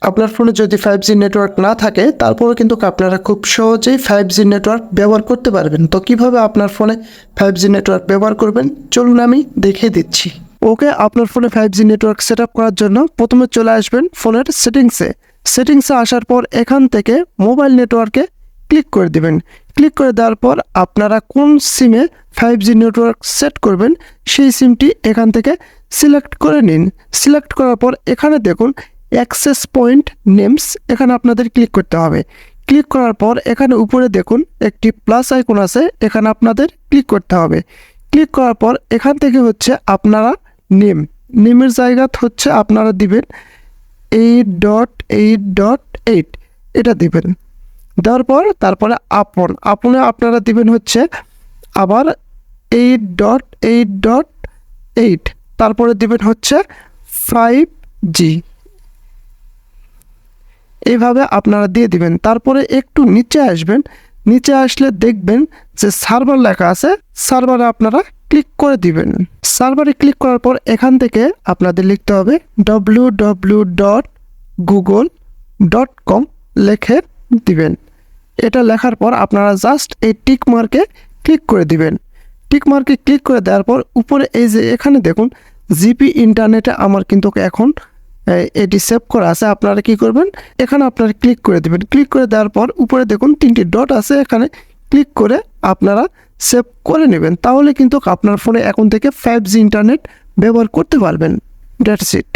আপনার ফোনে যদি 5G নেটওয়ার্ক না থাকে তারপরেও কিন্তু আপনারা খুব সহজেই 5G নেটওয়ার্ক ব্যবহার করতে পারবেন। তো কিভাবে আপনার ফোনে 5G নেটওয়ার্ক ব্যবহার করবেন চলুন আমি দেখিয়ে দিচ্ছি। ওকে, আপনার ফোনে 5G নেটওয়ার্ক সেট আপ করার জন্য প্রথমে চলে আসবেন ফোনের সেটিংসে আসার পর এখান থেকে মোবাইল নেটওয়ার্কে ক্লিক করে দেবেন। ক্লিক করে দেওয়ার পর আপনারা কোন সিমে 5G নেটওয়ার্ক সেট করবেন সেই সিমটি এখান থেকে সিলেক্ট করে নিন। সিলেক্ট করার পর এখানে দেখুন অ্যাক্সেস পয়েন্ট নেমস, এখানে আপনাদের ক্লিক করতে হবে। ক্লিক করার পর এখানে উপরে দেখুন একটি প্লাস আইকন আছে, এখানে আপনাদের ক্লিক করতে হবে। ক্লিক করার পর এখান থেকে হচ্ছে আপনারা নেমের জায়গা হচ্ছে আপনারা দিবেন 8.8.8 এটা দিবেন। দেওয়ার পর তারপরে আপনে আপনারা দিবেন হচ্ছে আবার 8.8.8 তারপরে দিবেন হচ্ছে 5G, এইভাবে আপনারা দিয়ে দিবেন। তারপরে একটু নিচে আসবেন, নিচে আসলে দেখবেন যে সার্ভার লেখা আছে, সার্ভারে আপনারা ক্লিক করে দিবেন। সার্ভারে ক্লিক করার পর এখান থেকে আপনাদের লিখতে হবে www.google.com লিখে দিবেন। এটা লেখার পর আপনারা জাস্ট এই টিক মার্কে ক্লিক করে দিবেন। টিক মার্কে ক্লিক করে দেওয়ার পর উপরে এই যে এখানে দেখুন জিপি ইন্টারনেটে আমার কিন্তু এখন এটি সেভ করা আছে। আপনারা কি করবেন, এখানে আপনারা ক্লিক করে দেবেন। ক্লিক করে দেওয়ার পর উপরে দেখুন 3টি ডট আছে, এখানে ক্লিক করে আপনারা সেভ করে নেবেন। তাহলে কিন্তু আপনার ফোনে এখন থেকে 5G ইন্টারনেট ব্যবহার করতে পারবেন। That's it.